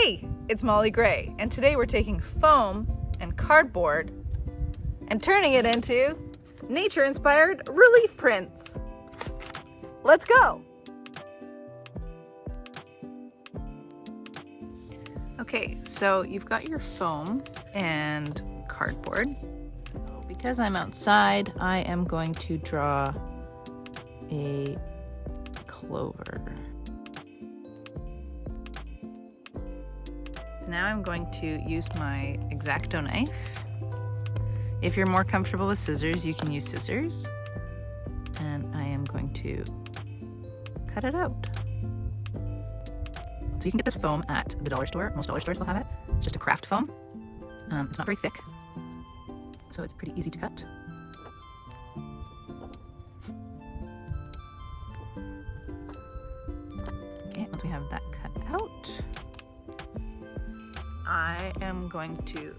Hey, it's Molly Gray, and today we're taking foam and cardboard and turning it into nature-inspired relief prints. Let's go! Okay, so you've got your foam and cardboard. Because I'm outside, I am going to draw a clover. So now I'm going to use my X-Acto knife. If you're more comfortable with scissors, you can use scissors. And I am going to cut it out. So you can get this foam at the dollar store. Most dollar stores will have it. It's just a craft foam. It's not very thick, so it's pretty easy to cut. Okay, once we have that cut out, I am going to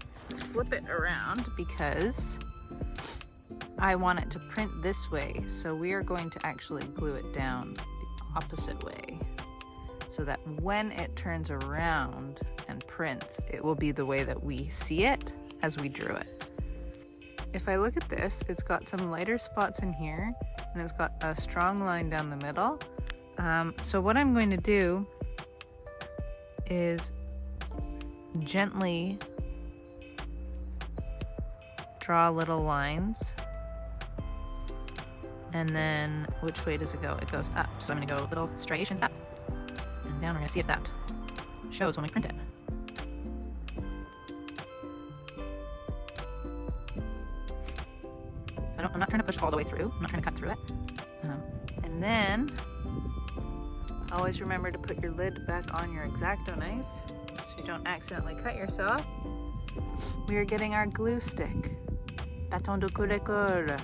flip it around because I want it to print this way. So we are going to actually glue it down the opposite way so that when it turns around and prints, it will be the way that we see it as we drew it. If I look at this, it's got some lighter spots in here and it's got a strong line down the middle. So what I'm going to do is gently draw little lines, and then which way does it go? It goes up. So I'm going to go little striations up and down. We're going to see if that shows when we print it. So I'm not trying to push all the way through. I'm not trying to cut through it. And then always remember to put your lid back on your X-Acto knife so you don't accidentally cut yourself. We are getting our glue stick. Bâton de colle.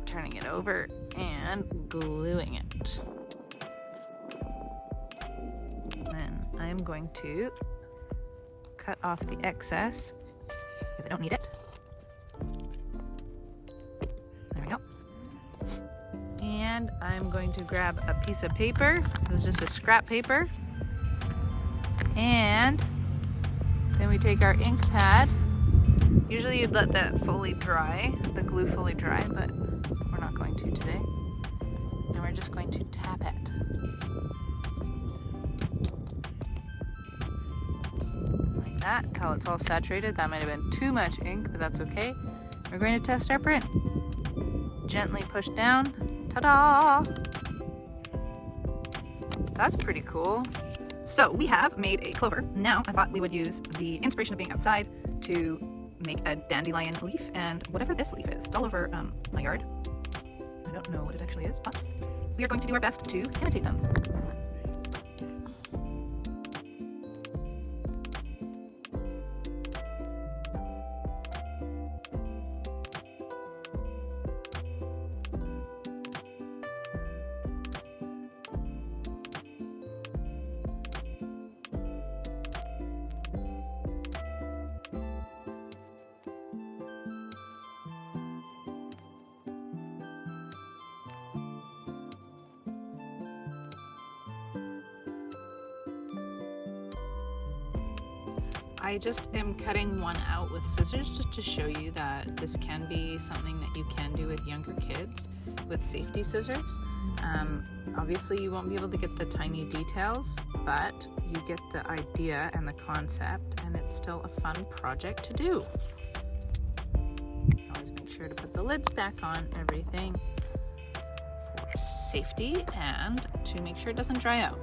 Turning it over and gluing it. Then I'm going to cut off the excess because I don't need it. There we go. And I'm going to grab a piece of paper. This is just a scrap paper. And then we take our ink pad. Usually you'd let that fully dry, the glue fully dry, but we're not going to today. And we're just going to tap it. Like that, until it's all saturated. That might have been too much ink, but that's okay. We're going to test our print. Gently push down. Ta-da! That's pretty cool. So we have made a clover. Now I thought we would use the inspiration of being outside to make a dandelion leaf, and whatever this leaf is, it's all over my yard. I don't know what it actually is, but we are going to do our best to imitate them. I just am cutting one out with scissors just to show you that this can be something that you can do with younger kids with safety scissors. Obviously you won't be able to get the tiny details, but you get the idea and the concept, and it's still a fun project to do. Always make sure to put the lids back on everything for safety and to make sure it doesn't dry out.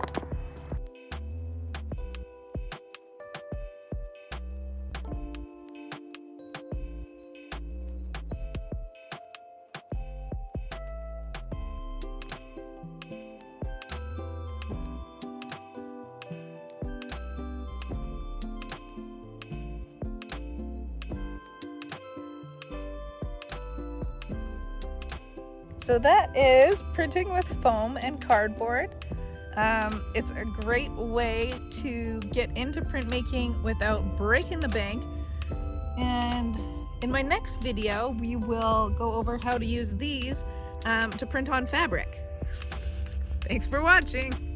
So that is printing with foam and cardboard. It's a great way to get into printmaking without breaking the bank. And in my next video, we will go over how to use these to print on fabric. Thanks for watching.